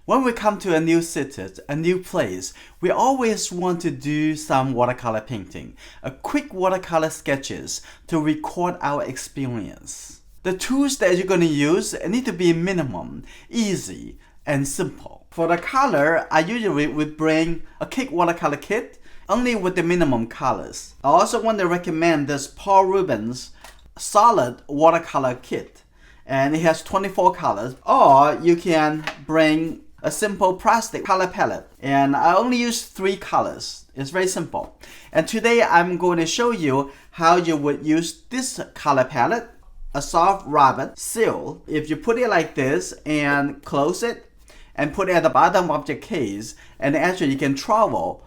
When we come to a new city, a new place, we always want to do some watercolor painting, a quick watercolor sketches to record our experience. The tools that you're going to use need to be minimum, easy, and simple. For the color, I usually would bring a cake watercolor kit, only with the minimum colors. I also want to recommend this Rubens solid watercolor kit, and it has 24 colors. Or you can bring a simple plastic color palette, and I only use 3 colors. It's very simple. And today I'm going to show you how you would use this color palette, a soft rubber seal. If you put it like this and close it and put it at the bottom of your case, and actually you can travel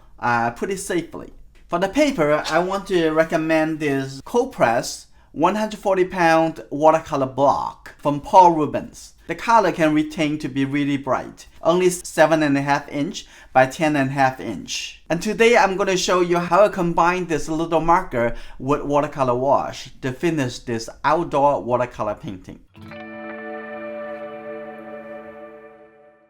pretty safely. For the paper, I want to recommend this cold press 140-pound watercolor block from Rubens. The color can retain to be really bright, only 7.5 inch by 10.5 inch. And today I'm going to show you how I combine this little marker with watercolor wash to finish this outdoor watercolor painting.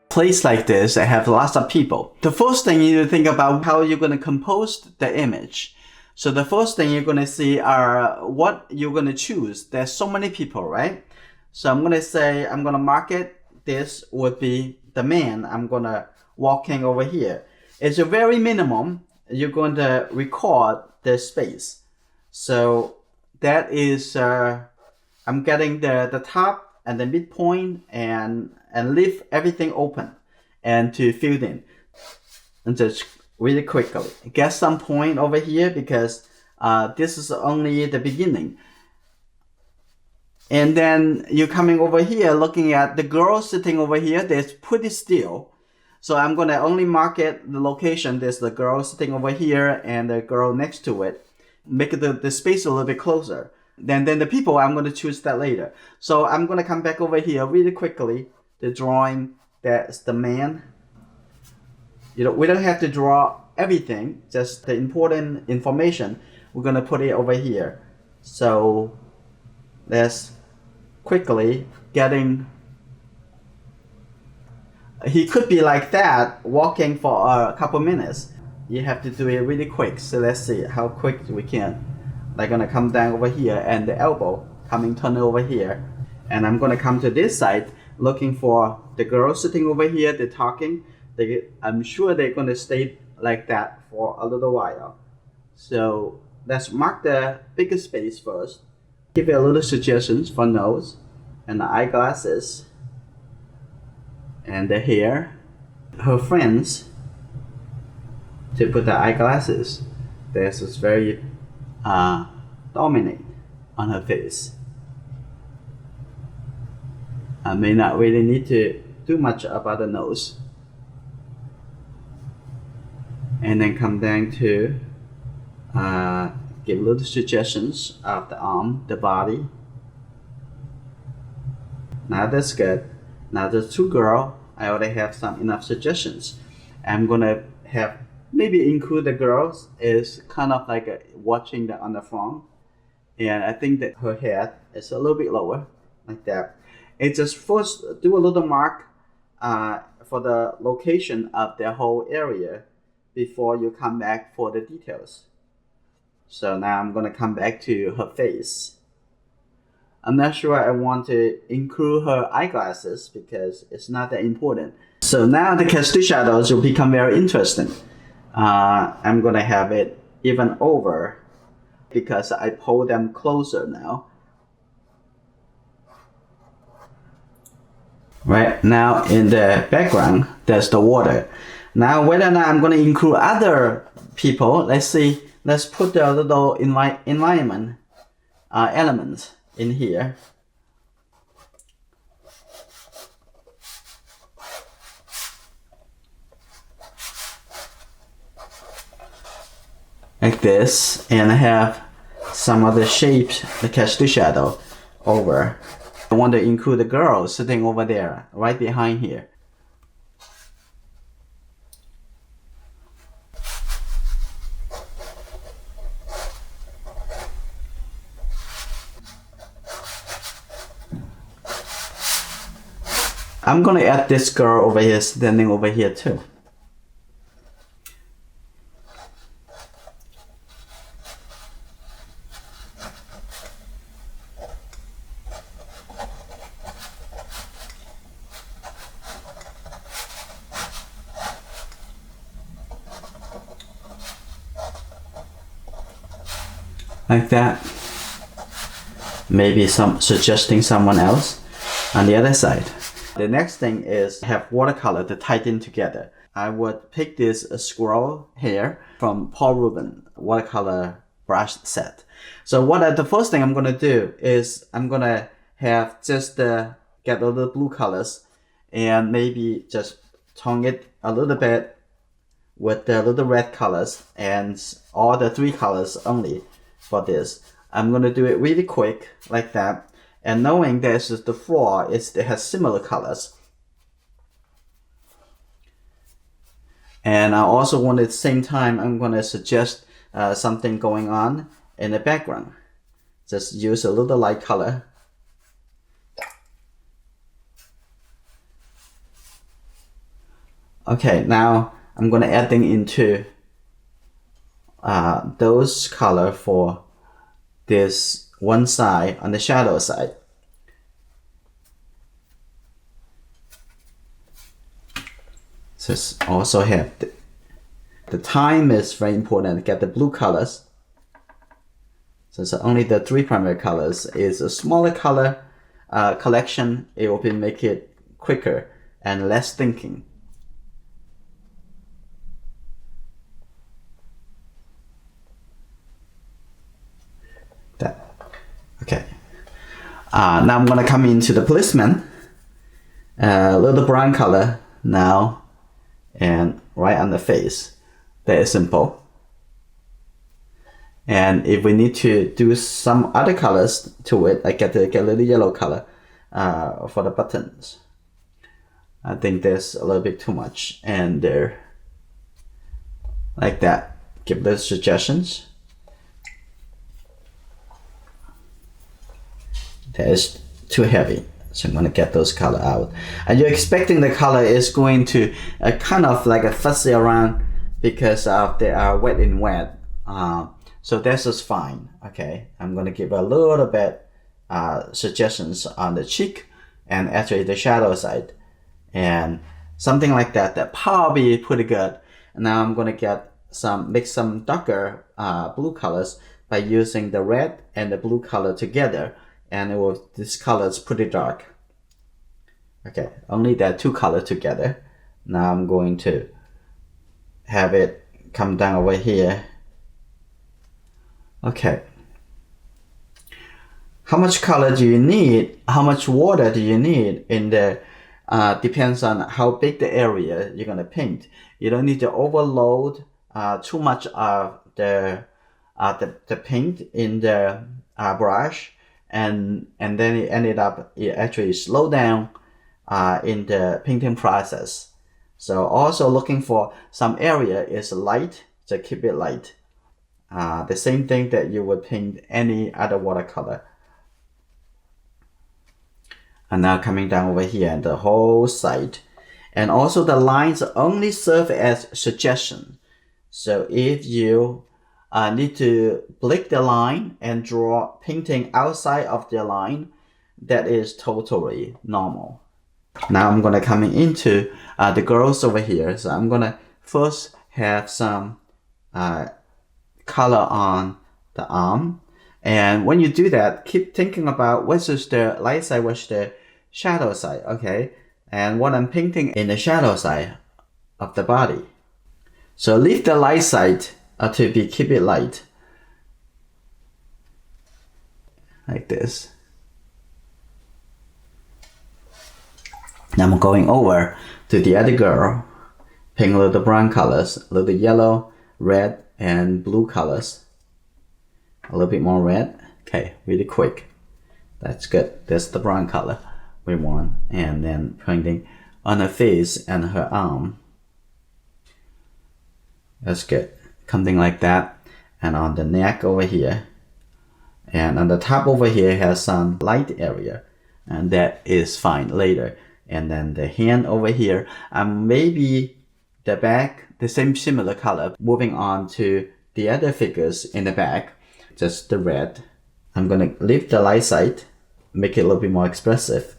Place like this, I have lots of people. The first thing you need to think about how you're going to compose the image. So the first thing you're going to see are what you're going to choose. There's so many people, right? So I'm going to say, I'm going to mark it. This would be the man. I'm going to walking over here. It's a very minimum. You're going to record the space. So that is, I'm getting the top and the midpoint and leave everything open and to fill in. And just really quickly get some point over here because this is only the beginning. And then you're coming over here looking at the girl sitting over here. That's pretty still. So I'm going to only mark it the location. There's the girl sitting over here and the girl next to it. Make the space a little bit closer. Then the people, I'm going to choose that later. So I'm going to come back over here really quickly. The drawing, that's the man. You know, we don't have to draw everything, just the important information. We're going to put it over here. So let's quickly getting, he could be like that, walking for a couple minutes. You have to do it really quick. So let's see how quick we can. They're going to come down over here and the elbow turn over here. And I'm going to come to this side looking for the girl sitting over here, they're talking. I'm sure they're going to stay like that for a little while. So let's mark the bigger space first. Give it a little suggestions for nose and the eyeglasses and the hair. Her friends to put the eyeglasses. This is very dominant on her face. I may not really need to do much about the nose. And then come down to give little suggestions of the arm, the body. Now that's good. Now the 2 girls, I already have some enough suggestions. I'm gonna have maybe include the girls is kind of like watching on the front. And I think that her head is a little bit lower, like that. And just first do a little mark for the location of the whole area before you come back for the details. So now I'm going to come back to her face. I'm not sure I want to include her eyeglasses because it's not that important. So now the casting shadows will become very interesting. I'm going to have it even over because I pull them closer now. Right now in the background, there's the water. Now whether or not I'm going to include other people, let's see. Let's put a little environment elements in here. Like this, and I have some other shapes that catch the shadow over. I want to include the girl sitting over there, right behind here. I'm gonna add this girl over here, standing over here too. Like that. Maybe suggesting someone else on the other side. The next thing is have watercolor to tighten together. I would pick this squirrel here from Paul Rubens watercolor brush set. So the first thing I'm gonna do is I'm gonna have just get a little blue colors and maybe just tone it a little bit with the little red colors and all the 3 colors only for this. I'm gonna do it really quick like that, and knowing that the floor it has similar colors. And I also want at the same time I'm gonna suggest something going on in the background. Just use a little light color. Okay, now I'm gonna adding into those color for this one side on the shadow side. Just also have the time is very important. Get the blue colors. So only the 3 primary colors. Is a smaller color collection. It will make it quicker and less thinking. That. Okay. Now I'm gonna come into the Policeman. A little brown color now, and right on the face. That is simple. And if we need to do some other colors to it, I get a little yellow color for the buttons. I think there's a little bit too much, and there, like that. Give those suggestions. That is too heavy, so I'm gonna get those color out. And you're expecting the color is going to kind of like a fuzzy around because they are wet in wet. So that's just fine. Okay, I'm gonna give a little bit suggestions on the cheek and actually the shadow side, and something like that. That probably pretty good. And now I'm gonna mix some darker blue colors by using the red and the blue color together. And this color is pretty dark. Okay, only that 2 colors together. Now I'm going to have it come down over here. Okay. How much color do you need? How much water do you need in the depends on how big the area you're gonna paint. You don't need to overload too much of the paint in the brush. And then it actually slow down in the painting process. So also looking for some area is light, so keep it light. The same thing that you would paint any other watercolor. And now coming down over here and the whole side. And also the lines only serve as suggestion. So if you need to break the line and draw painting outside of the line, that is totally normal. Now I'm gonna come into the girls over here. So I'm gonna first have some color on the arm, and when you do that, keep thinking about which is the light side, which is the shadow side. Okay, and what I'm painting in the shadow side of the body. So leave the light side keep it light, like this. Now I'm going over to the other girl, paint a little brown colors, a little yellow, red, and blue colors. A little bit more red. Okay, really quick. That's good. That's the brown color we want. And then painting on her face and her arm. That's good. Something like that. And on the neck over here. And on the top over here has some light area. And that is fine later. and then the hand over here, and maybe the back, the same similar color. Moving on to the other figures in the back, just the red. I'm gonna leave the light side, make it a little bit more expressive.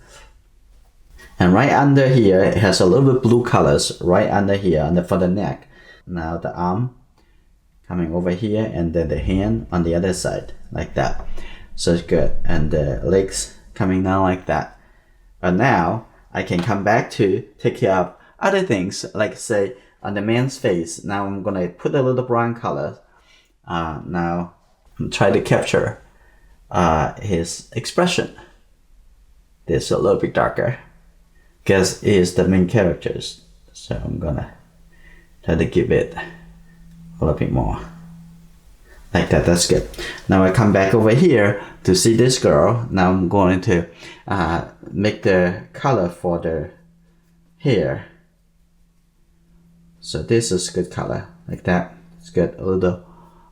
And right under here, it has a little bit blue colors right under here, for the neck. Now the arm coming over here, and then the hand on the other side, like that. So it's good. And the legs coming down like that. But now I can come back to take care of other things, like say on the man's face. Now I'm gonna put a little brown color. Now try to capture his expression. This a little bit darker, because it is the main characters. So I'm gonna try to give it a little bit more. Like that, that's good. Now I come back over here to see this girl. Now I'm going to make the color for the hair. So this is good color, like that. It's good, a little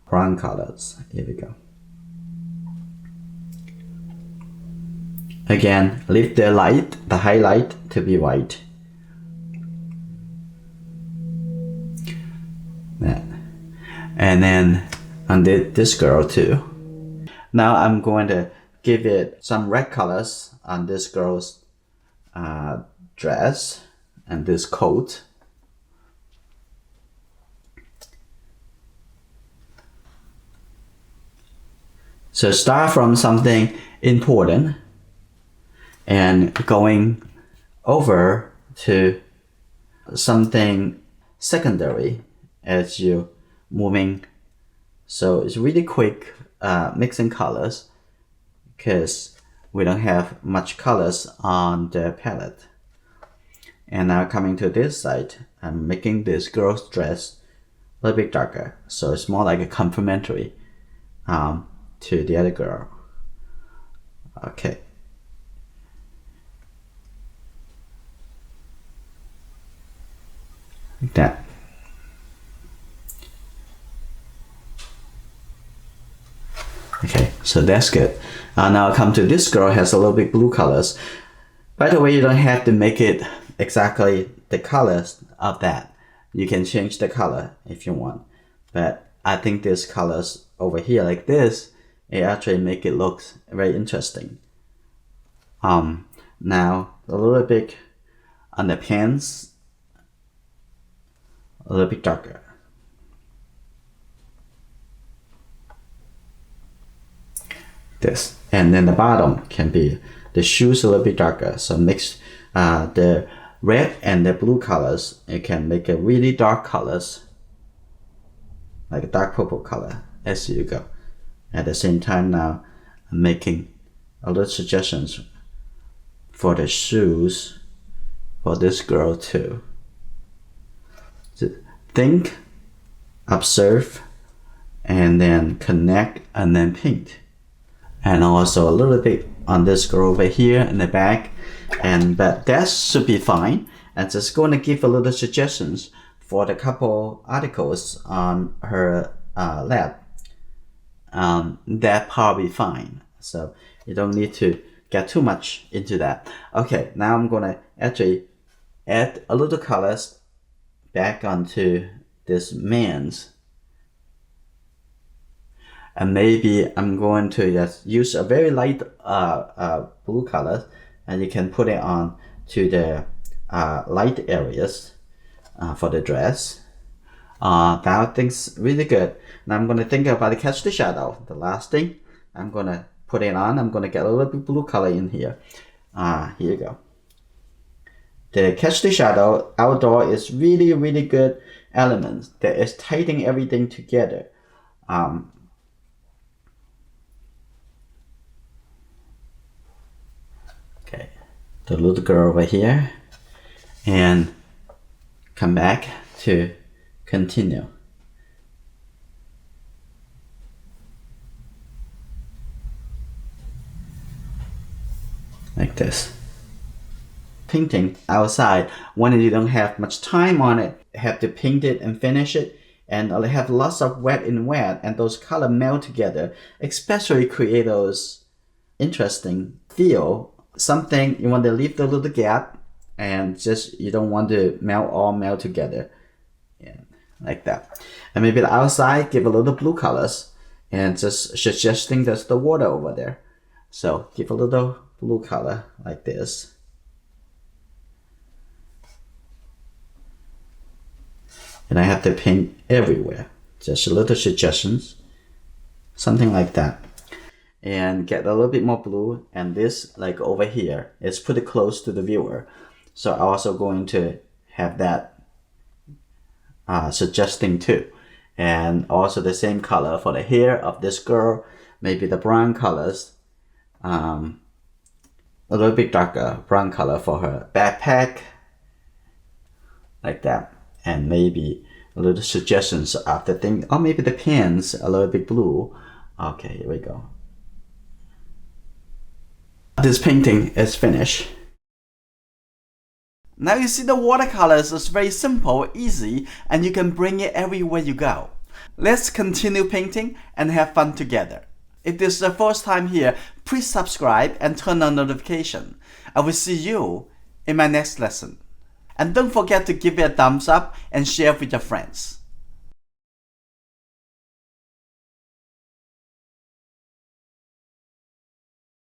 brown colors. Here we go. Again, leave the light, the highlight to be white. That. And then on this girl too. Now I'm going to give it some red colors on this girl's dress and this coat. So start from something important and going over to something secondary as you moving. So it's really quick mixing colors, because we don't have much colors on the palette. And now coming to this side, I'm making this girl's dress a little bit darker, so it's more like a complementary to the other girl. Okay. Like that. Okay, so that's good. Now I come to this girl, has a little bit blue colors. By the way, you don't have to make it exactly the colors of that. You can change the color if you want. But I think this colors over here like this, it actually make it look very interesting. Now a little bit on the pants, a little bit darker. This, and then the bottom can be the shoes a little bit darker. So mix the red and the blue colors. It can make a really dark colors, like a dark purple color as you go. At the same time, now I'm making a little suggestions for the shoes for this girl too. So think, observe, and then connect, and then paint. And also a little bit on this girl over here in the back, but that should be fine. And just going to give a little suggestions for the couple articles on her lap. That probably fine. So you don't need to get too much into that. Okay, now I'm gonna actually add a little colors back onto this man's. And maybe I'm going to just use a very light blue color, and you can put it on to the light areas for the dress. That thing's really good. Now I'm going to think about the catch the shadow. The last thing, I'm going to put it on. I'm going to get a little bit blue color in here. Here you go. The catch the shadow outdoor is really, really good elements that is tightening everything together. Okay, the little girl over here, and come back to continue. Like this. Painting outside, when you don't have much time on it, have to paint it and finish it, and have lots of wet in wet, and those color melt together, especially create those interesting feel. Something you want to leave the little gap and just you don't want to melt together. Yeah, like that. And maybe the outside, give a little blue colors, and just suggesting there's the water over there. So give a little blue color like this. And I have to paint everywhere. Just a little suggestions, something like that. And get a little bit more blue, and this, like over here, is pretty close to the viewer. So I'm also going to have that suggesting too. And also the same color for the hair of this girl, maybe the brown colors, a little bit darker brown color for her backpack, like that. And maybe a little suggestions of the thing, or maybe the pants a little bit blue. Okay, here we go. This painting is finished. Now you see the watercolors is very simple, easy, and you can bring it everywhere you go. Let's continue painting and have fun together. If this is the first time here, please subscribe and turn on notification. I will see you in my next lesson. And don't forget to give it a thumbs up and share with your friends.